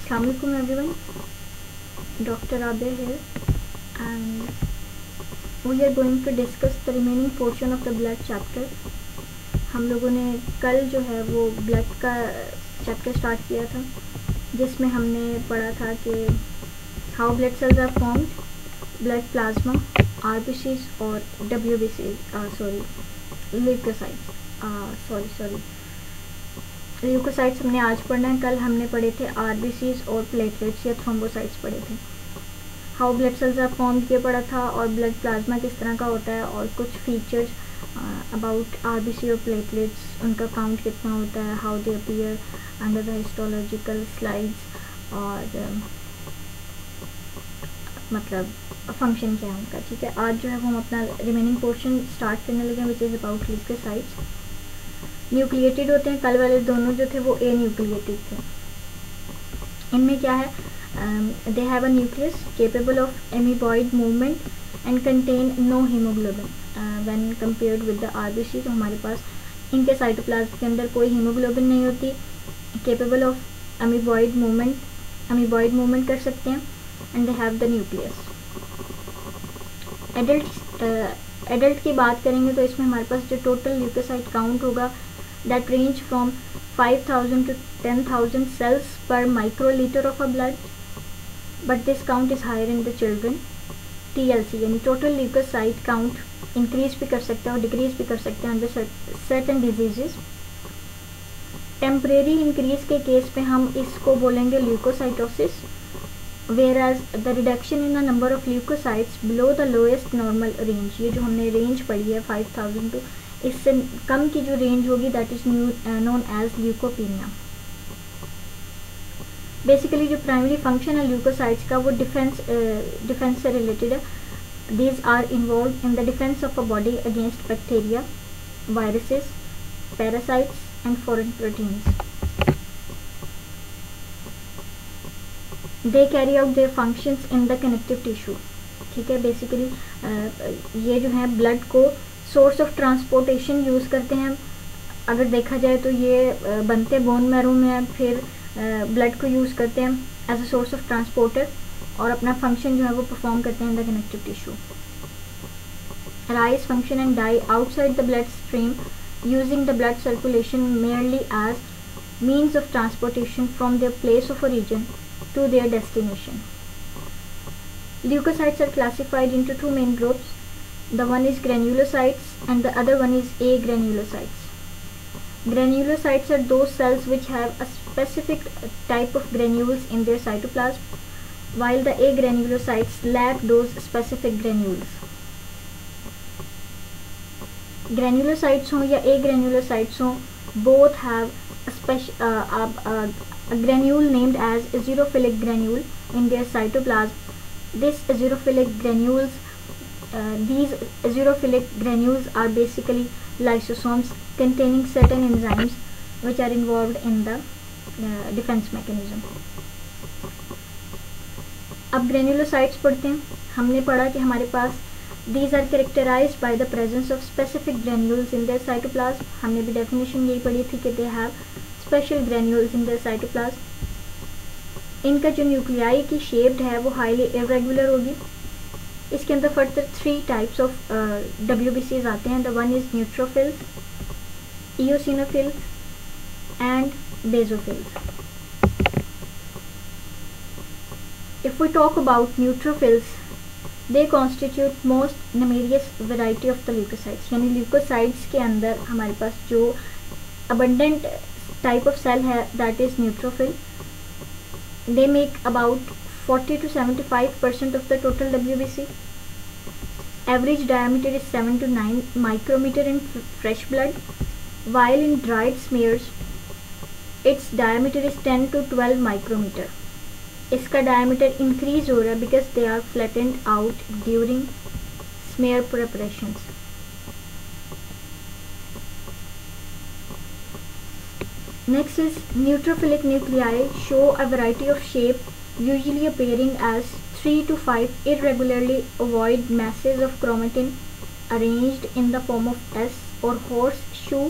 Assalamualaikum everyone, Dr. Abir here, and we are going to discuss the remaining portion of the blood chapter. हम लोगों ने कल जो है वो ब्लड का चैप्टर स्टार्ट किया था, जिसमें हमने पढ़ा था कि how blood cells are formed, blood plasma, RBCs और ल्यूकोसाइट्स हमने आज पढ़ना है। कल हमने पढ़े थे आरबीसीज और प्लेटलेट्स या थ्रोम्बोसाइट्स पढ़े थे। How blood cells are formed ये पढ़ा था, और ब्लड प्लाज्मा किस तरह का होता है, और कुछ फीचर्स अबाउट आरबीसी और प्लेटलेट्स, उनका काउंट कितना होता है, how they appear under the histological slides, और मतलब फंक्शन क्या है उनका। ठीक है, आज जो है वो हम अपना रिमेनिंग पोर्शन स्टार्ट करने लगे, which is about leukocytes. Nucleated होते हैं, कल वाले दोनों जो थे वो ए न्यूक्लिएटेड थे। इनमें क्या है, they have a nucleus capable of amoeboid movement and contain no haemoglobin when compared with the RBC. तो हमारे पास इनके साइटोप्लाज्म के अंदर कोई हीमोग्लोबिन नहीं होती, केपेबल ऑफ एमीबॉइड मूवमेंट कर सकते हैं, and they have the nucleus. Adult की बात करेंगे तो इसमें हमारे पास जो टोटल ल्यूकोसाइट काउंट होगा, that range from 5,000 to 10,000 cells per microliter of a blood, but this count is higher in the children. TLC यानी total leukocyte count increase भी कर सकते हैं और decrease भी कर सकते हैं under certain diseases. Temporary increase के केस पे हम इसको बोलेंगे leukocytosis, whereas the reduction in the number of leukocytes below the lowest normal range, ये जो हमने range पढ़ी है 5,000 to इससे कम की जो रेंज होगी that is known as leukopenia. Basically जो प्राइमरी फंक्शन है ल्यूकोसाइट्स का वो डिफेंस से रिलेटेड है। These are involve in the defence of a body against bacteria, viruses, parasites and foreign proteins. They carry out their functions in the connective tissue. ठीक है, basically ये जो है ब्लड को सोर्स ऑफ ट्रांसपोर्टेशन यूज़ करते हैं। अगर देखा जाए तो ये बनते बोन मैरो में है, फिर ब्लड को यूज़ करते हैं as a source of transporter, और अपना फंक्शन जो है वो परफॉर्म करते हैं in the connective tissue. Rise, function and die outside the blood stream using the blood circulation merely as means of transportation from their place of origin to their destination. Leukocytes are classified into two main groups. The one is granulocytes and the other one is agranulocytes. Granulocytes are those cells which have a specific type of granules in their cytoplasm, while the agranulocytes lack those specific granules. Granulocytes हो या agranulocytes हो, both have a granule named as eosinophilic granule in their cytoplasm. These eosinophilic granules are basically lysosomes containing certain enzymes which are involved in the defense mechanism. अब granulocytes पढ़ते हैं। हमने पढ़ा कि हमारे पास these are characterized by the presence of specific granules in their cytoplasm. हमने भी definition यही पढ़ी थी कि they have special granules in their cytoplasm. इनका जो न्यूक्लियाई की शेप्ड है वो हाईली इरेगुलर होगी। इसके अंदर फर्दर 3 टाइप्स ऑफ WBCs आते हैं। The one is neutrophils, eosinophils and basophils. If we talk about neutrophils, they constitute most numerous variety of the leukocytes, यानी ल्यूकोसाइट्स के अंदर हमारे पास जो अबंडेंट टाइप ऑफ सेल है that is neutrophil. They make about 40 to 75% of the total WBC. Average diameter is 7 to 9 micrometer in fresh blood, while in dried smears its diameter is 10 to 12 micrometer. इसका diameter increase हो रहा है because they are flattened out during smear preparations. Next is neutrophilic nuclei show a variety of shape, usually appearing as 3 to 5 irregularly ovoid masses of chromatin arranged in the form of S or horseshoe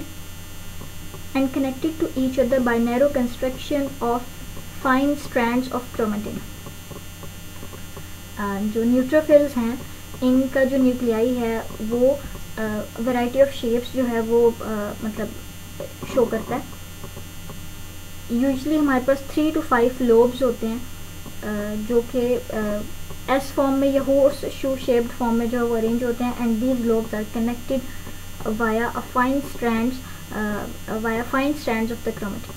and connected to each other by narrow construction of fine strands of chromatin. जो neutrophils हैं इनका जो nuclei है वो variety of shapes जो है वो मतलब शो करता है। यूजुअली हमारे पास 3 to 5 लोब्स होते हैं जो कि एस फॉर्म में या हॉर्स शू शेप्ड फॉर्म में जो वो अरेंज होते हैं, and these lobes are connected via fine strands of the chromatin.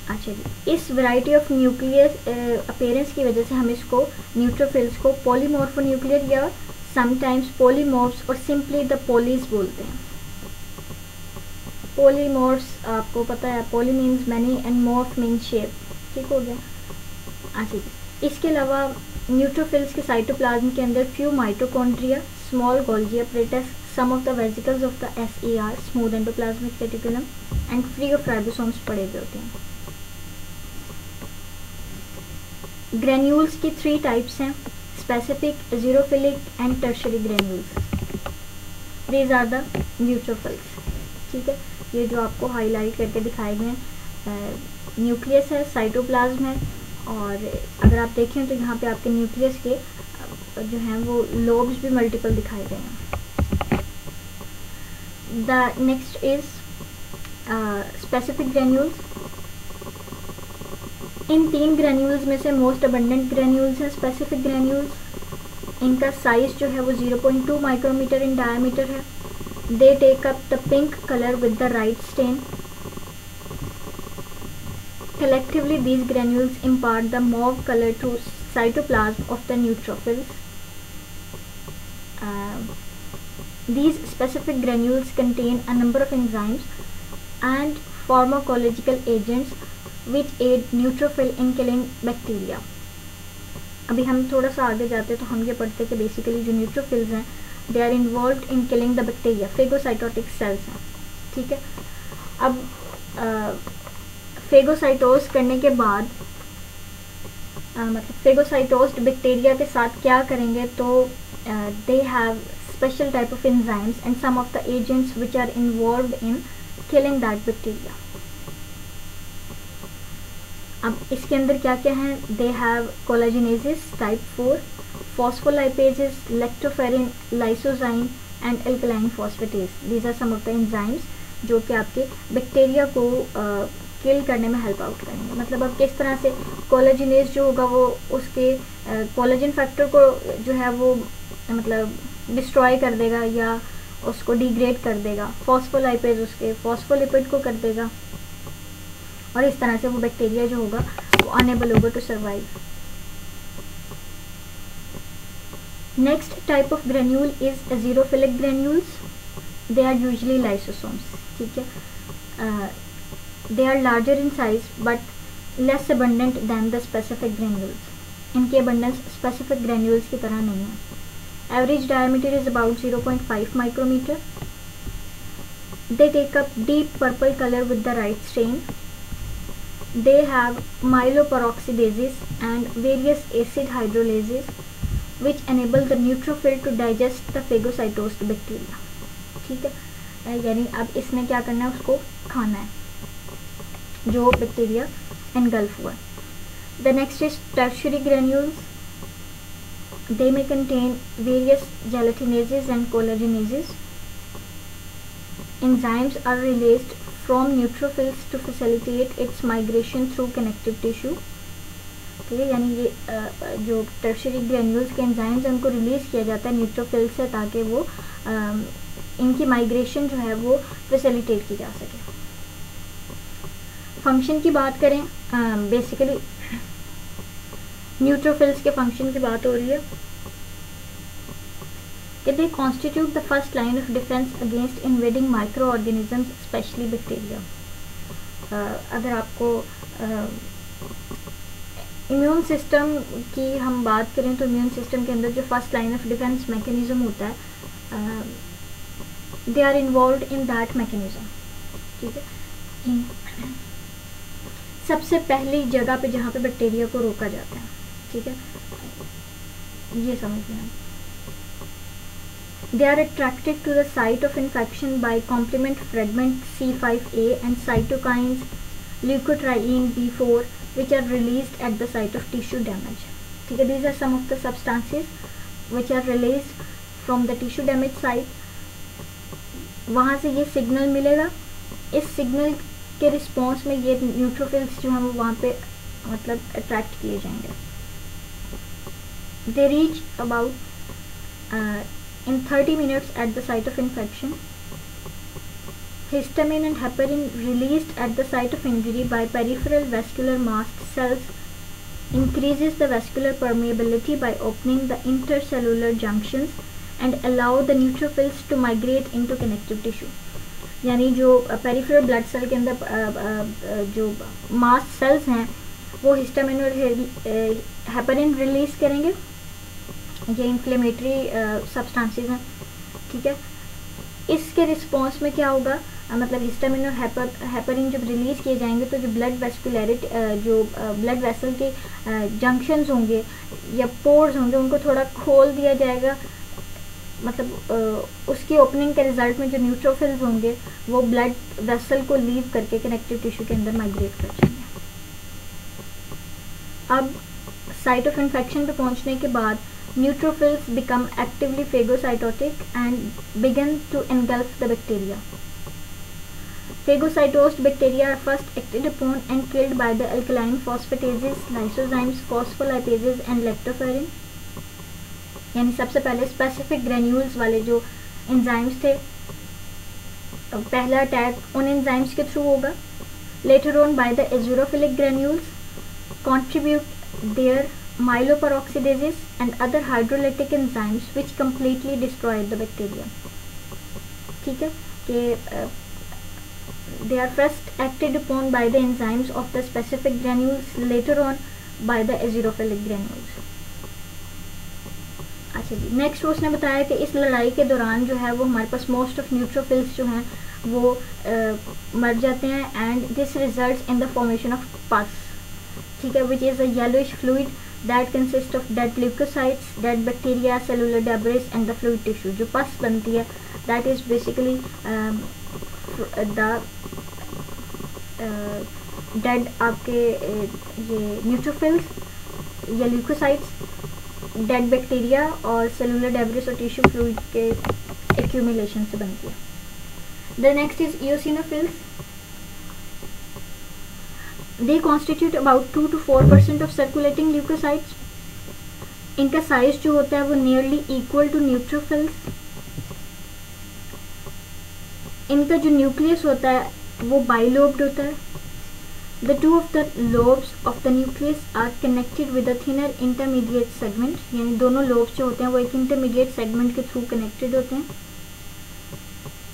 अच्छा जी, इस वैरायटी ऑफ न्यूक्लियस अपीयरेंस की वजह से हम इसको न्यूट्रोफिल्स को पॉलीमॉर्फोन्यूक्लियर या समटाइम्स पॉलीमॉर्फ्स और सिंपली द पॉलीज बोलते हैं। पॉलीमॉर्फ्स आपको पता है, poly means many and morph means shape, ठीक हो गया। अच्छा जी, इसके अलावा न्यूट्रोफिल्स के साइटोप्लाज्म के अंदर few mitochondria, small Golgi apparatus, some of the vesicles of the SER smooth endoplasmic reticulum and free of ribosomes पड़े हुए होते हैं। ग्रेन्यूल्स की 3 टाइप्स हैं, specific, azurophilic and tertiary granules. These are the neutrophils, ठीक है। ये जो आपको हाईलाइट करके दिखाए गए हैं, न्यूक्लियस है, साइटोप्लाज्म है, और अगर आप देखें तो यहाँ पे आपके न्यूक्लियस के जो हैं वो लोब्स भी मल्टीपल दिखाए गए हैं। The next is specific granules. इन 3 ग्रेन्यूल्स में से मोस्ट अबंडेंट ग्रेन्यूल्स हैं स्पेसिफिक ग्रेन्यूल्स। इनका साइज जो है वो 0.2 माइक्रोमीटर इन डायमीटर है। They take up the pink colour with the Wright stain. Collectively, these granules impart the mauve color to cytoplasm of the neutrophils. These specific granules contain a number of enzymes and pharmacological agents which aid neutrophil in killing bacteria. अभी हम थोड़ा सा आगे जाते तो हम ये पढ़ते हैं कि बेसिकली जो न्यूट्रोफिल्स हैं they are involved in killing the bacteria, phagocytotic cells हैं, ठीक है। अब फेगोसाइटोज करने के बाद मतलब फेगोसाइटोज्ड बैक्टीरिया के साथ क्या करेंगे, तो they have special type of enzymes and some of the agents which are involved in killing that bacteria. अब इसके अंदर क्या क्या है, they have collagenases type 4, phospholipases, lactoferrin, lysozyme and alkaline phosphatase. These are some of the enzymes जो कि आपके bacteria को किल करने में हेल्प आउट करेंगे। मतलब अब किस तरह से कोलाजिनेज जो होगा वो उसके कोलाजन फैक्टर को जो है वो मतलब डिस्ट्रॉय कर देगा या उसको डिग्रेड कर देगा, फॉस्फोलाइपेज उसके फॉस्फोलिपिड को कर देगा, और इस तरह से वो बैक्टीरिया जो होगा वो अनेबल होगा to survive. Next type of granule is azurophilic granules. They are usually lysosomes, ठीक है। They are larger in size but less abundant than the specific granules. इनकी abundance specific granules की तरह नहीं है। Average diameter is about 0.5 micrometer. They take up deep purple color with the right strain. They have myeloperoxidases and various acid hydrolases which enable the neutrophil to digest the phagocytosed bacteria. ठीक है, यानी अब इसने क्या करना है, उसको खाना है जो बैक्टीरिया engulf हुआ। The next is tertiary granules. They may contain various gelatinases and collagenases. Enzymes are released from neutrophils to facilitate its migration through connective tissue. ठीक है, यानी ये जो tertiary granules के enzymes हैं उनको रिलीज किया जाता है न्यूट्रोफिल से ताकि वो इनकी माइग्रेशन जो है वो फैसिलिटेट की जा सके। फंक्शन की बात करें, बेसिकली न्यूट्रोफिल्स के फंक्शन की बात हो रही है कि they constitute the first line of defence against invading micro organisms specially bacteria. अगर आपको इम्यून सिस्टम की हम बात करें तो इम्यून सिस्टम के अंदर जो first line of defence mechanism होता है, they are involved in that mechanism, ठीक है। सबसे पहली जगह पे जहाँ पे बैक्टीरिया को रोका जाता है, ठीक है, ये समझ लें। They are attracted to the site of infection by complement fragment C5a and cytokines leukotriene B4 which are released at the site of tissue damage. ठीक है, these are some of the substances which are released from the tissue damage site. वहाँ से ये signal मिलेगा, इस signal के response में ये न्यूट्रोफिल्स जो हैं वो वहाँ पे मतलब अट्रैक्ट किए जाएंगे. They reach about in 30 minutes at the site of infection. Histamine and heparin released at the site of injury by peripheral vascular mast cells increases the vascular permeability by opening the intercellular junctions and allow the neutrophils to migrate into connective tissue. यानी जो peripheral blood cell के अंदर जो mast cells हैं वो histamine और heparin release करेंगे. ये इन्फ्लेमेटरी सब्सटेंसेस हैं. ठीक है, इसके रिस्पॉन्स में क्या होगा, मतलब हिस्टामिन और हेपरिन जब रिलीज किए जाएंगे तो जो ब्लड वेस्कुलरिटी जो ब्लड वेसल के जंक्शंस होंगे या पोर्स होंगे उनको थोड़ा खोल दिया जाएगा. मतलब उसकी ओपनिंग के रिजल्ट में जो न्यूट्रोफिल्स होंगे वो ब्लड वेसल को लीव करके कनेक्टिव टिश्यू के अंदर माइग्रेट कर जाएंगे. अब साइट ऑफ इन्फेक्शन पे पहुंचने के बाद neutrophils become actively phagocytotic and begin to engulf the bacteria. Phagocytosed bacteria are first acted upon and killed by the alkaline phosphatases, lysozymes, phospholipases and lactoferrin. यानी सबसे पहले स्पेसिफिक ग्रेन्यूल्स वाले जो enzymes थे, पहला अटैक उन एंजाइम्स के through होगा. Later on by the azurophilic granules contribute their myeloperoxidases and other hydrolytic enzymes which completely destroy the bacteria. ठीक है कि they are first acted upon by the enzymes of the specific granules, later on by the eosinophilic granules. अच्छा जी, next उसने बताया कि इस लड़ाई के दौरान जो है वो हमारे पास मोस्ट ऑफ न्यूट्रोफिल्स जो हैं वो मर जाते हैं and this results in the formation of पस. ठीक है, which is a yellowish fluid that consists of dead leukocytes, dead bacteria, cellular debris and the fluid tissue. जो पस बनती है that is basically the dead आपके ये neutrophils या leukocytes, dead bacteria और cellular debris और tissue fluid के accumulation से बनती है. The next is eosinophils. They constitute about 2 to 4% of circulating leukocytes. इनका साइज जो होता है वो नियरली इक्वल टू न्यूट्रोफिल्स. इनका जो न्यूक्लियस होता है वो बाइलोब्ड होता है. The two of the lobes of the nucleus are connected with a thinner intermediate segment. यानी दोनों lobes जो होते हैं वो एक intermediate segment के थ्रू कनेक्टेड होते हैं.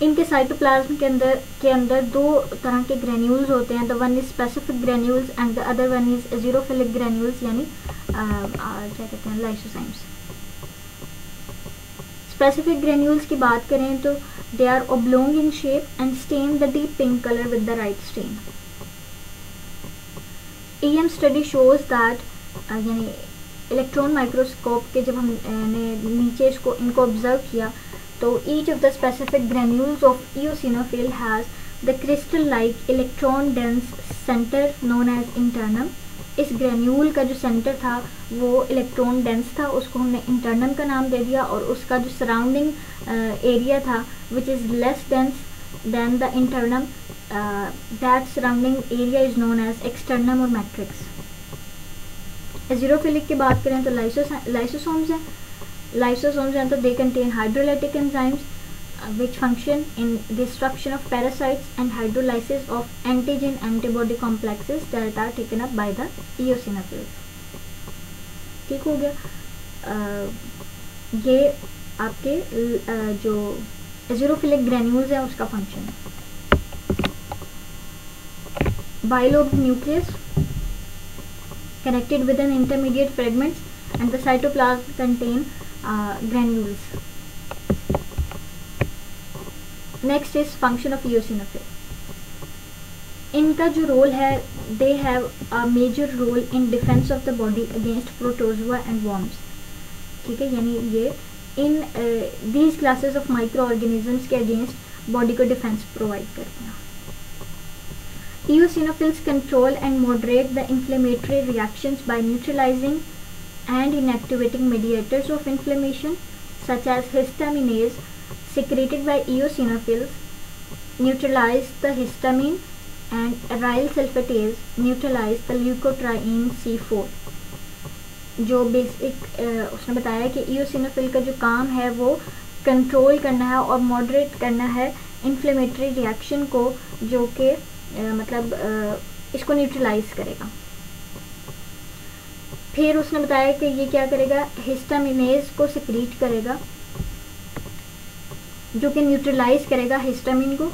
इनके साइटोप्लाज्म के अंदर दो तरह के ग्रेन्यूल्स होते हैं. The one is specific granules and the other one is azurophilic granules यानी क्या कहते हैं लाइसोजाइम्स. स्पेसिफिक ग्रेन्यूल्स की बात करें तो they are oblong in shape and stain the deep pink colour with the Wright stain. EM study shows that यानी electron microscope के जब हमने नीचे इनको ऑब्जर्व किया तो each of the specific granules of eosinophil has the crystal-like electron-dense center known as internum. इस granule का जो सेंटर था वो इलेक्ट्रॉन डेंस था, उसको हमने इंटरनम का नाम दे दिया. और उसका जो सराउंडिंग एरिया था which is less dense than the internum, that surrounding area is known as externum और मैट्रिक्स. एज़ोरोफिलिक की बात करें तो लाइसोसोम्स हैं. Lysosomes and they contain hydrolytic enzymes which function in destruction of parasites and hydrolysis of antigen antibody complexes that are taken up by the eosinophils. ठीक हो गया. ये आपके जो एज़ोरोफिलिक ग्रेन्यूल्स है उसका फंक्शन है. Bilobed nucleus connected with an intermediate fragments and the cytoplasm contain granules. Next is function of eosinophil. इनका जो रोल है they have a major role in defense of the body against protozoa and worms. ठीक है, यानी ये इन these classes of microorganisms के against body को defence provide करते हैं. Eosinophils control and moderate the inflammatory reactions by neutralizing and inactivating mediators of inflammation such as histaminase secreted by eosinophils neutralize the histamine and aryl sulfatase neutralize the leukotriene C4. जो basic उसने बताया कि eosinophil का जो काम है वो control करना है और मॉडरेट करना है इन्फ्लेमेटरी रिएक्शन को, जो कि मतलब इसको न्यूट्रलाइज करेगा. फिर उसने बताया कि ये क्या करेगा, हिस्टामिनेज को सिक्रीट करेगा जो कि न्यूट्रलाइज करेगा हिस्टामिन को,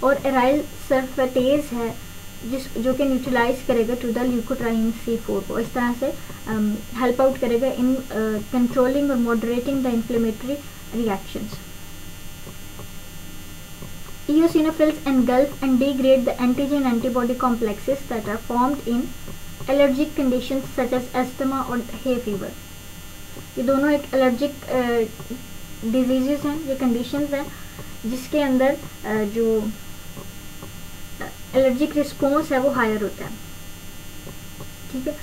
और एराइल सल्फेटेज है जो कि न्यूट्रलाइज करेगा टू द ल्यूकोट्राइन C4 को. इस तरह से हेल्प आउट करेगा इन कंट्रोलिंग और moderating the inflammatory reactions. Eosinophils engulf and degrade the antigen antibody complexes that are formed in allergic conditions such as asthma और hay fever. ये दोनों एक एलर्जिक डिजीजेस हैं, ये कंडीशंस हैं जिसके अंदर जो एलर्जिक रिस्पॉन्स है वो हायर होता है. ठीक है,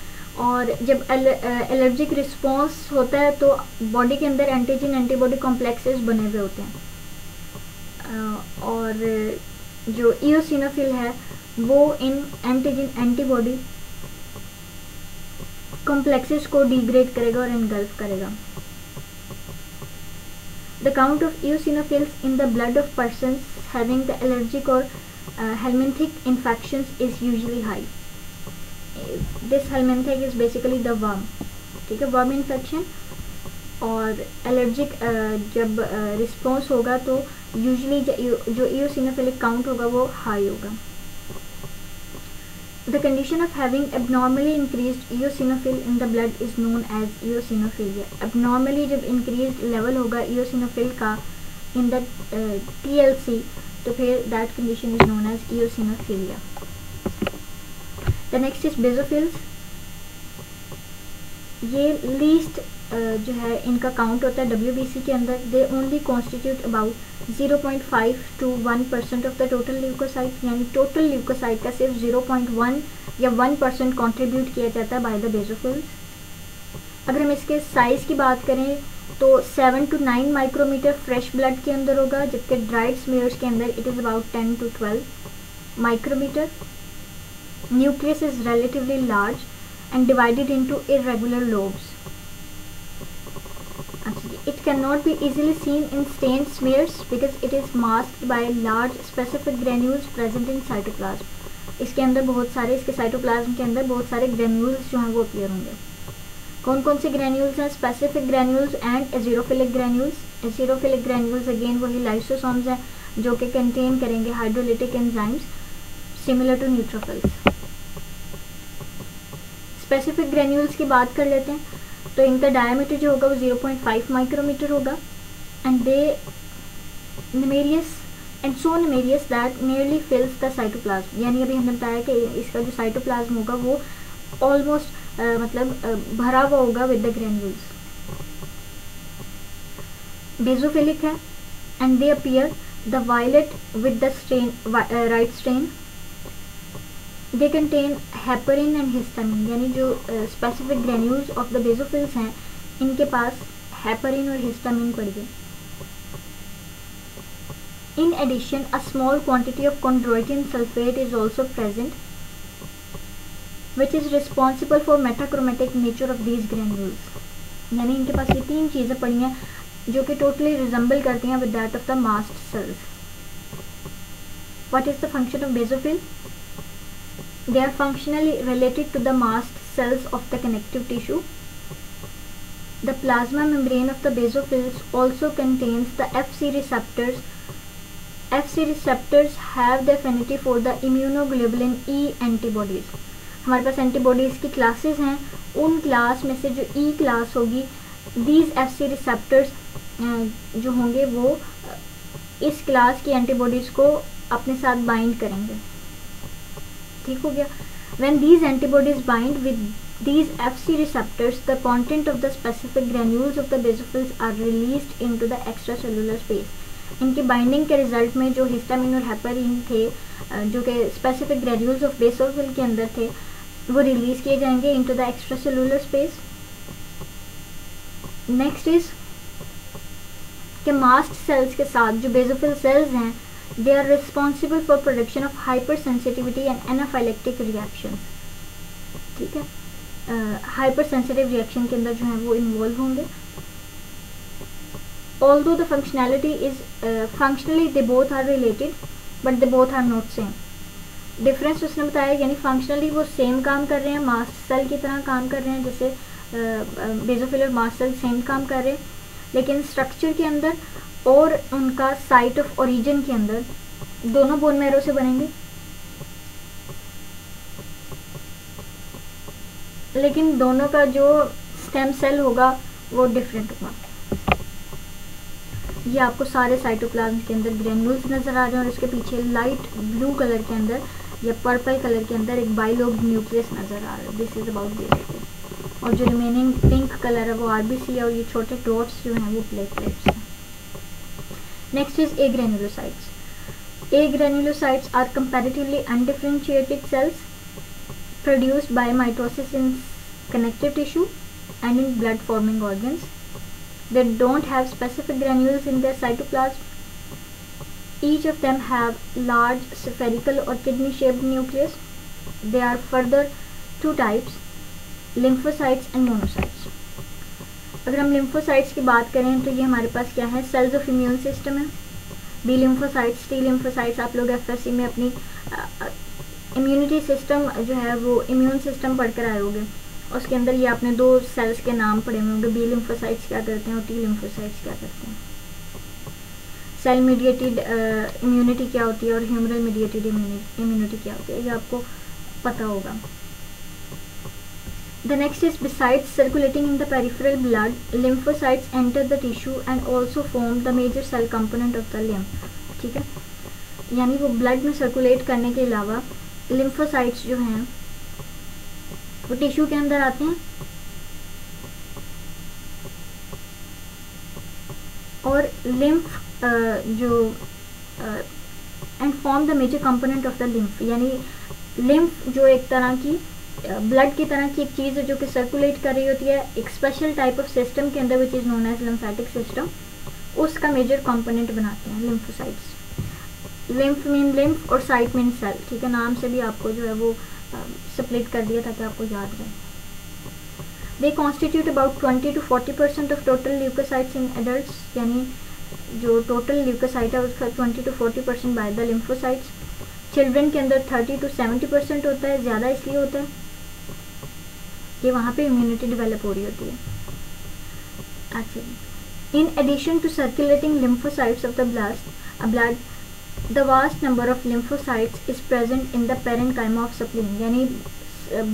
और जब एलर्जिक रिस्पॉन्स होता है तो बॉडी के अंदर एंटीजन एंटीबॉडी कॉम्प्लेक्सेस बने हुए होते हैं, और जो इयोसिनोफिल है वो इन एंटीजन एंटीबॉडी कॉम्प्लेक्सेस को डिग्रेड करेगा और एनगल्फ करेगा. The count of eosinophils in the blood of persons having the allergic or helminthic infections is usually high. This helminthic is basically the worm. ठीक है, worm infection. और allergic जब response होगा तो यूजली जो eosinophilic काउंट होगा वो high होगा. The condition of having abnormally increased eosinophil in the blood is known as eosinophilia. Abnormally जब increased level होगा eosinophil का in the TLC तो फिर that condition is known as eosinophilia. The next is basophils. ये least जो है इनका count होता है WBC के अंदर. They only constitute about 0.5 to 1% of the total leukocyte, यानी टोटल ल्यूकोसाइट का सिर्फ 0.1 या 1% कंट्रीब्यूट किया जाता है बाय द बेसोफिल्स. अगर हम इसके साइज की बात करें तो 7 to 9 माइक्रोमीटर फ्रेश ब्लड के अंदर होगा, जबकि ड्राइड स्मीयर्स के अंदर it is about 10 to 12 micrometer. Nucleus is relatively large and divided into irregular lobes. It cannot be easily seen in stained smears because it is masked by large specific granules present in cytoplasm. इसके अंदर बहुत सारे, इसके cytoplasm के अंदर बहुत सारे granules जो हैं वो अपीयर होंगे. कौन कौन से ग्रेन्यूल्स हैं? Specific granules and azurophilic granules. Azurophilic granules again वही लाइसोसोम्स हैं जो कि कंटेन करेंगे hydrolytic enzymes similar to neutrophils. Specific granules की बात कर लेते हैं तो इनका डायमीटर जो होगा वो 0.5 माइक्रोमीटर होगा. And they numerous and so numerous that nearly फिल्स the cytoplasm. यानी अभी हमने बताया कि इसका जो साइटोप्लाज्म होगा वो ऑलमोस्ट मतलब भरा हुआ होगा विद द ग्रेन्यूल्स. बेसोफिलिक है and they appear the violet with the stain Wright stain. They contain heparin and histamine, यानी जो specific granules of the basophils हैं इनके पास हेपरिन और हिस्टामिन पड़ गए. In addition a small quantity of chondroitin sulfate is also present which is responsible for metachromatic nature of these granules. यानी इनके पास ये तीन चीज़ें पड़ी हैं जो कि टोटली रिजेंबल करती हैं with that of the mast cells. What is the function of basophil? They are functionally related to the mast cells of the connective tissue. The plasma membrane of the basophils also contains the Fc receptors. Fc receptors have the affinity for the immunoglobulin E antibodies. हमारे पास antibodies की classes हैं, उन class में से जो E class होगी, these Fc receptors जो होंगे वो इस क्लास की एंटीबॉडीज़ को अपने साथ बाइंड करेंगे. ठीक हो गया. When these antibodies bind with these Fc receptors, the content of the specific granules of the basophils are released into the extracellular space. इनकी बाइंडिंग के रिजल्ट में जो हिस्टामिन और हेपारिन थे जो कि स्पेसिफिक ग्रेन्यूल्स ऑफ बेसोफिल के अंदर थे वो रिलीज किए जाएंगे into the extra cellular space. Next is कि मास्ट सेल्स के साथ जो बेसोफिल सेल्स हैं they are responsible for production of hyper sensitivity and anaphylactic reaction. ठीक है, हाइपर सेंसिटिव रिएक्शन के अंदर जो है वो इन्वॉल्व होंगे। Although the functionality is functionally they both are related but they both are not same। Difference उसने बताया यानी फंक्शनली वो सेम काम कर रहे हैं, मास्ट सेल की तरह काम कर रहे हैं, जैसे बेसोफिल और मास्ट सेल सेम काम कर रहे हैं, लेकिन स्ट्रक्चर के अंदर और उनका साइट ऑफ ओरिजिन के अंदर दोनों बोन मैरो से बनेंगे, लेकिन दोनों का जो स्टेम सेल होगा वो डिफरेंट होगा। ये आपको सारे साइटोप्लाज्म के अंदर ग्रेन्यूल्स नज़र आ रहे हैं और इसके पीछे लाइट ब्लू कलर के अंदर या पर्पल कलर के अंदर एक बाइलोब न्यूक्लियस नज़र आ रहा है। This is about this. और जो रिमेनिंग पिंक कलर है वो आरबीसी है और ये छोटे डॉट्स जो हैं वो प्लेटलेट्स हैं। Next is agranulocytes. Agranulocytes are comparatively undifferentiated cells produced by mitosis in connective tissue and in blood forming organs. They don't have specific granules in their cytoplasm. Each of them have large spherical or kidney shaped nucleus. They are further two types, lymphocytes and monocytes. अगर हम lymphocytes की बात करें तो ये हमारे पास क्या है, cells of immune system है। B lymphocytes, T lymphocytes, आप लोग FSC में अपनी इम्यूनिटी सिस्टम जो है वो इम्यून सिस्टम पढ़ कर आए होंगे, उसके अंदर ये आपने दो सेल्स के नाम पढ़े होंगे, बी लिम्फोसाइट्स क्या करते हैं और टी लिम्फोसाइट्स क्या करते हैं। सेल मीडिएटेड इम्यूनिटी क्या होती है और ह्यूमरल मीडिएटेड इम्यूनिटी क्या होती है, ये आपको पता होगा। The next is besides circulating in the peripheral blood, lymphocytes enter the tissue and also form the major cell component of the lymph। ठीक है, यानी वो ब्लड में सर्कुलेट करने के अलावा लिम्फोसाइट्स जो हैं वो टिश्यू के अंदर आते हैं और लिम्फ जो and form the major component of the lymph, यानी लिम्फ जो एक तरह की ब्लड की तरह की एक चीज़ है जो कि सर्कुलेट कर रही होती है एक स्पेशल टाइप ऑफ सिस्टम के अंदर which is known as lymphatic system, उसका मेजर कंपोनेंट बनाते हैं लिम्फोसाइट्स। लिम्फ मीन लिम्फ और साइट मीन सेल। ठीक है, नाम से भी आपको जो है वो स्प्लिट कर दिया ताकि आपको याद रहे। They constitute about 20 to 40% of total leukocytes in adults, यानी जो टोटल ल्यूकोसाइट है उसका 20 to 40% by the lymphocytes. Children के अंदर 30 to 70% होता है, ज़्यादा इसलिए होता है कि वहाँ पे इम्यूनिटी डेवलप हो रही होती है। अच्छा, in addition to circulating lymphocytes of the blood the vast number of lymphocytes is present in the parenchyma of spleen, यानी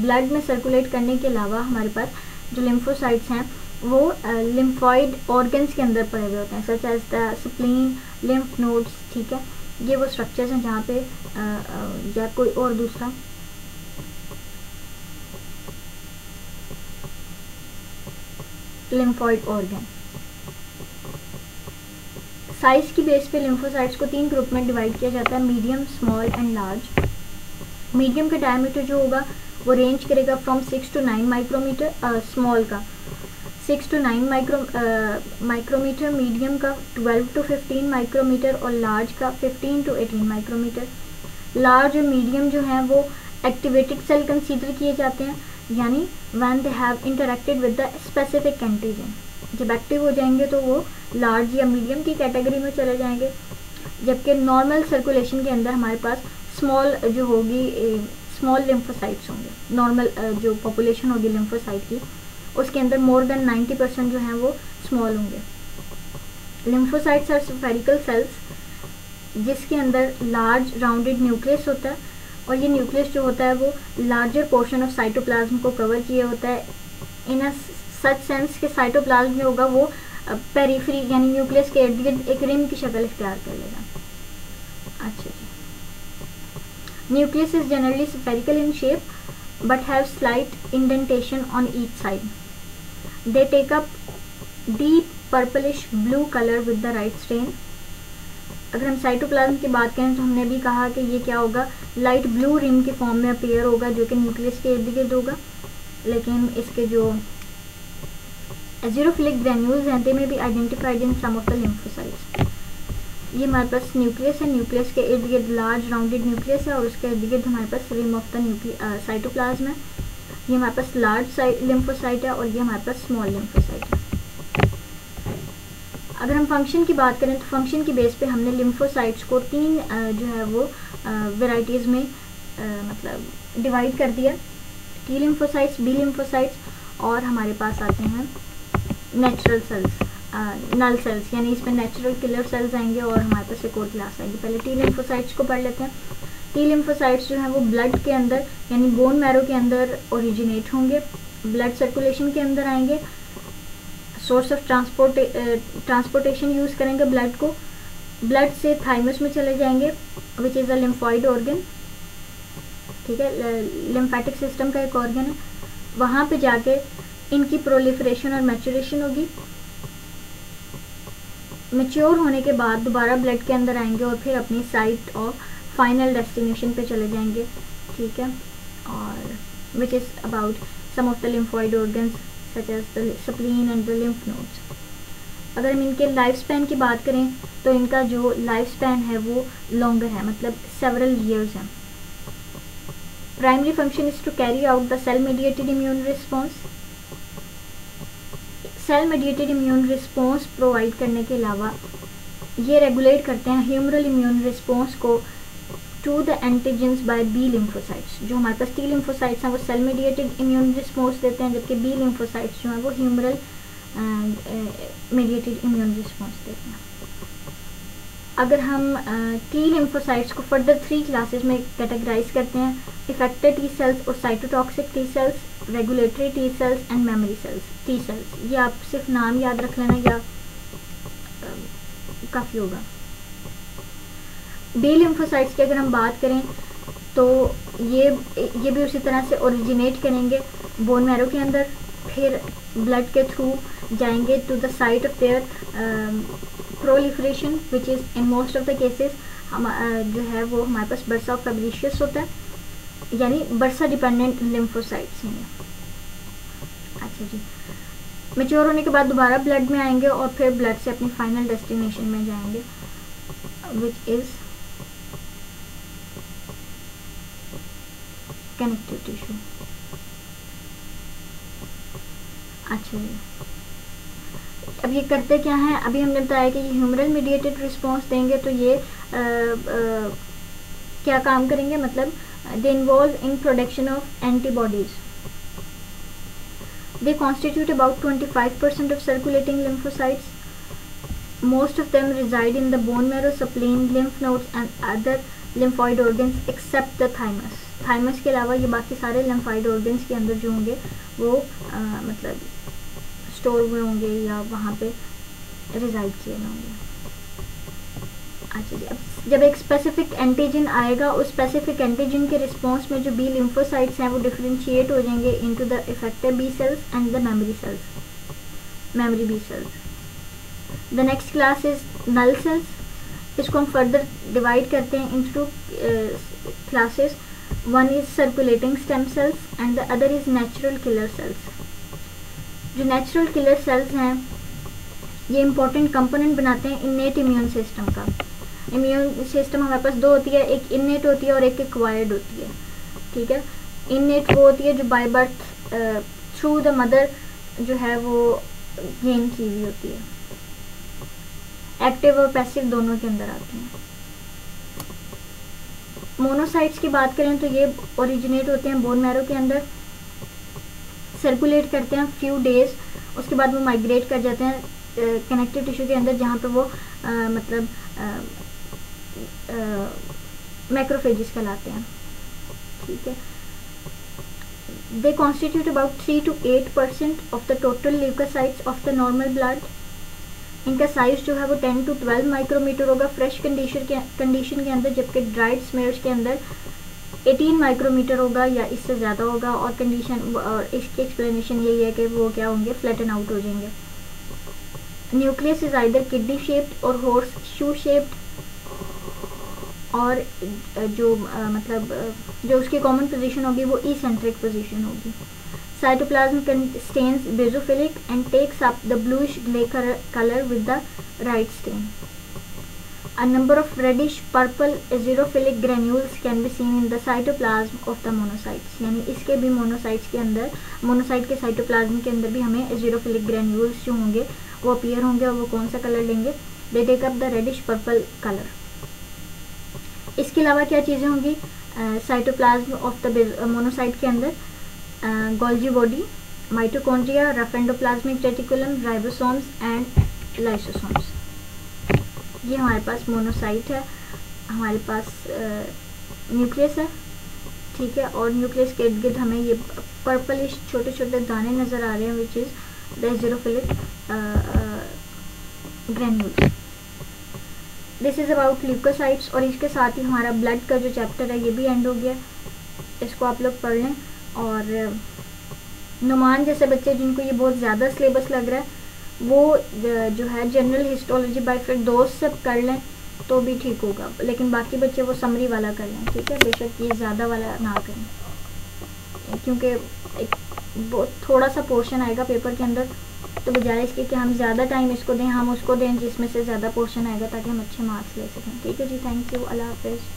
ब्लड में सर्कुलेट करने के अलावा हमारे पास जो लिम्फोसाइट्स हैं वो लिम्फॉइड ऑर्गन्स के अंदर पड़े हुए होते हैं, such as the spleen, lymph nodes. ठीक है, ये वो स्ट्रक्चर्स हैं जहाँ पे या कोई और दूसरा लिम्फॉइड ऑर्गन। साइज की बेस पे लिम्फोसाइट्स को 3 ग्रुप में डिवाइड किया जाता है, medium, small and large. Medium का डायमीटर जो होगा वो रेंज करेगा फ्रॉम 6 to 9 माइक्रोमीटर, स्मॉल का 6 to 9 माइक्रोमीटर, मीडियम का 12 to 15 माइक्रोमीटर और लार्ज का 15 to 18 माइक्रोमीटर। लार्ज और मीडियम जो हैं वो एक्टिवेटेड सेल कंसीडर किए जाते हैं, यानी when they have interacted with the specific antigen. जब एक्टिव हो जाएंगे तो वो लार्ज या मीडियम की कैटेगरी में चले जाएंगे, जबकि नॉर्मल सर्कुलेशन के अंदर हमारे पास स्मॉल जो होगी स्मॉल लिम्फोसाइट्स होंगे। नॉर्मल जो पॉपुलेशन होगी लिम्फोसाइट की उसके अंदर मोर देन 90% जो हैं वो स्मॉल होंगे। लिम्फोसाइट्स आर स्फेरिकल सेल्स जिसके अंदर लार्ज राउंडेड न्यूक्लियस होता है और ये न्यूक्लियस जो होता है वो लार्जर पोर्शन ऑफ साइटोप्लाज्म को कवर किए होता है। इन अ सच सेंस के साइटोप्लाज्म जो होगा वो पेरिफेरी यानी न्यूक्लियस के इर्द गिर्द एक रिम की शक्ल इख्तियार कर लेगा। अच्छा जी, nucleus is generally spherical in shape but have slight indentation on each side. They take up deep purplish blue color with the right strain. अगर हम साइटोप्लाज्म की बात करें तो हमने भी कहा कि ये क्या होगा, लाइट ब्लू रिम के फॉर्म में अपीयर होगा जो कि न्यूक्लियस के इर्द गिर्द होगा, लेकिन इसके जो एजिरोफिलिक ग्रैन्यूल्स हैं दे में भी identified in some of the lymphocytes. ये हमारे पास न्यूक्लियस है, न्यूक्लियस के इर्द गिर्द लार्ज राउंडेड न्यूक्लियस है और उसके इर्द गिर्द हमारे पास रिम ऑफ द साइटोप्लाज्म है। ये हमारे पास लार्ज लिम्फोसाइट है और ये हमारे पास स्मॉल लिम्फोसाइट है। अगर हम फंक्शन की बात करें तो फंक्शन की बेस पे हमने लिम्फोसाइट्स को 3 जो है वो वेराइटीज़ में मतलब डिवाइड कर दिया, टी लिम्फोसाइट्स, बी लिम्फोसाइट्स और हमारे पास आते हैं नेचुरल सेल्स, नल सेल्स, यानी इसमें नेचुरल किलर सेल्स आएंगे और हमारे पास एक और क्लास आएगी। पहले टी लिम्फोसाइट्स को पढ़ लेते हैं। टी लिम्फोसाइट्स जो हैं वो ब्लड के अंदर यानी बोन मैरो के अंदर ओरिजिनेट होंगे, ब्लड सर्कुलेशन के अंदर आएंगे, सोर्स ऑफ ट्रांसपोर्टेशन यूज़ करेंगे ब्लड को, ब्लड से थाइमस में चले जाएंगे which is a lymphoid organ, ठीक है, लिम्फेटिक सिस्टम का एक ऑर्गन है। वहाँ पे जाके इनकी प्रोलिफरेशन और मैच्योरेशन होगी, मैच्योर होने के बाद दोबारा ब्लड के अंदर आएंगे और फिर अपनी साइट ऑफ फाइनल डेस्टिनेशन पे चले जाएंगे, ठीक है, और which is about some of the lymphoid organs such as the spleen and the lymph nodes. अगर हम इनके लाइफ स्पैन की बात करें तो इनका जो लाइफ स्पैन है वो लॉन्गर है, मतलब सेवरल ईयर्स है। Primary function is to carry out the cell mediated immune response. Cell mediated immune response provide करने के अलावा ये रेगुलेट करते हैं ह्यूमरल इम्यून रिस्पॉन्स को to the antigens by B lymphocytes. जो हमारे पास टी लिम्फोसाइट्स हैं वो सेल मीडिएटेड इम्यून रिस्पॉन्स देते हैं, जबकि बी लिम्फोसाइट्स जो हैं वो ह्यूमरल मीडिएटेड इम्यून रिस्पॉन्स देते हैं। अगर हम टी लिम्फोसाइट्स को फर्दर 3 क्लासेस में कैटेगराइज करते हैं, इफेक्टर टी सेल्स और cytotoxic T cells, regulatory T cells and memory cells, T cells. ये आप सिर्फ नाम याद रख लेना या काफ़ी होगा। बी लिम्फोसाइट्स की अगर हम बात करें तो ये भी उसी तरह से ओरिजिनेट करेंगे बोन मैरो के अंदर, फिर ब्लड के थ्रू जाएंगे to the site of their proliferation which is in most of the cases हम जो है वो हमारे पास बर्सा ऑफ फैब्रिशियस होता है, यानी बर्सा डिपेंडेंट लिम्फोसाइट्स हैं। अच्छा जी, मैच्योर होने के बाद दोबारा ब्लड में आएंगे और फिर ब्लड से अपनी फाइनल डेस्टिनेशन में जाएंगे विच इज़ कनेक्टिव टिश्यू। अच्छा जी, अब ये करते क्या हैं, अभी हमने बताया कि ये ह्यूमरल मीडिएटेड रिस्पॉन्स देंगे तो ये क्या काम करेंगे, मतलब they involve in production of antibodies. They constitute about 25% of circulating lymphocytes. Most of them reside in the bone marrow, spleen, lymph nodes and other lymphoid organs except the thymus. Thymus के अलावा ये बाकी सारे lymphoid organs के अंदर जो होंगे वो मतलब स्टोर हुए होंगे या वहाँ पे रिजाइड किए होंगे। अच्छा जी, अब जब एक स्पेसिफिक एंटीजन आएगा उस स्पेसिफिक एंटीजन के रिस्पॉन्स में जो बी लिम्फोसाइट्स हैं वो डिफरेंशिएट हो जाएंगे into the effector B cells and the memory cells, memory B cells. The next class is null cells. इसको हम फर्दर डिवाइड करते हैं into classes. One is circulating stem cells and the other is natural killer cells. जो natural killer cells हैं ये important component बनाते हैं innate immune system का। इम्यून सिस्टम हमारे पास 2 होती है, एक इन्नेट होती है और एक एक्वायर्ड होती है, ठीक है। इन्नेट वो होती है जो by birth through the mother जो है वो गेन की हुई होती है, एक्टिव और पैसिव दोनों के अंदर आती हैं। मोनोसाइट्स की बात करें तो ये ओरिजिनेट होते हैं बोन मैरो के अंदर, सर्कुलेट करते हैं फ्यू डेज, उसके बाद वो माइग्रेट कर जाते हैं कनेक्टिव टिश्यू के अंदर जहाँ पे वो मतलब मैक्रोफेजेस कहलाते हैं, ठीक है। They constitute about 3 to 8% of the total leukocytes of the normal blood. इनका साइज जो है वो 10 to 12 माइक्रोमीटर होगा फ्रेश कंडीशन के अंदर, जबकि ड्राइड स्मेयर्स के अंदर 18 माइक्रोमीटर होगा या इससे ज़्यादा होगा। और कंडीशन और इसकी एक्सप्लेनेशन यही है कि वो क्या होंगे, फ्लैटन आउट हो जाएंगे। Nucleus is either kidney shaped और हॉर्स शू शेप्ड। और जो मतलब जो उसकी कॉमन पोजीशन होगी वो इसेंट्रिक पोजीशन होगी। Cytoplasm contains basophilic and takes up the bluish grey color with the right stain. A number of reddish purple azerophilic granules can be seen in the cytoplasm of the monocytes. यानी इसके भी monocytes के अंदर, monocyte के cytoplasm के अंदर भी हमें एजिरोफिलिक ग्रेन्यूल्स जो होंगे वो अपीयर होंगे, और वो कौन सा कलर लेंगे? They take up the reddish purple colour. इसके अलावा क्या चीज़ें होंगी साइटोप्लाज्म ऑफ द मोनोसाइट के अंदर? Golgi body, mitochondria, rough endoplasmic reticulum, ribosomes and lysosomes. ये हमारे पास मोनोसाइट है, हमारे पास न्यूक्लियस है, ठीक है, और न्यूक्लियस के इर्द गिर्द हमें ये पर्पलिश छोटे छोटे दाने नज़र आ रहे हैं, which is the azurophilic granules. This is about leucocytes. और इसके साथ ही हमारा ब्लड का जो चैप्टर है ये भी एंड हो गया, इसको आप लोग पढ़ लें। और नुमान जैसे बच्चे जिनको ये बहुत ज़्यादा सिलेबस लग रहा है वो जो है जनरल हिस्टोलॉजी बाय फिरदौस सब कर लें तो भी ठीक होगा, लेकिन बाकी बच्चे वो समरी वाला कर लें, ठीक है। बेशक ये ज़्यादा वाला ना करें, क्योंकि एक बहुत थोड़ा सा पोर्शन आएगा पेपर के अंदर, तो बजाय इसके कि हम ज़्यादा टाइम इसको दें, हम उसको दें जिसमें से ज़्यादा पोर्शन आएगा, ताकि हम अच्छे मार्क्स ले सकें, ठीक है जी। थैंक यू, अल्लाह हाफ़िज़।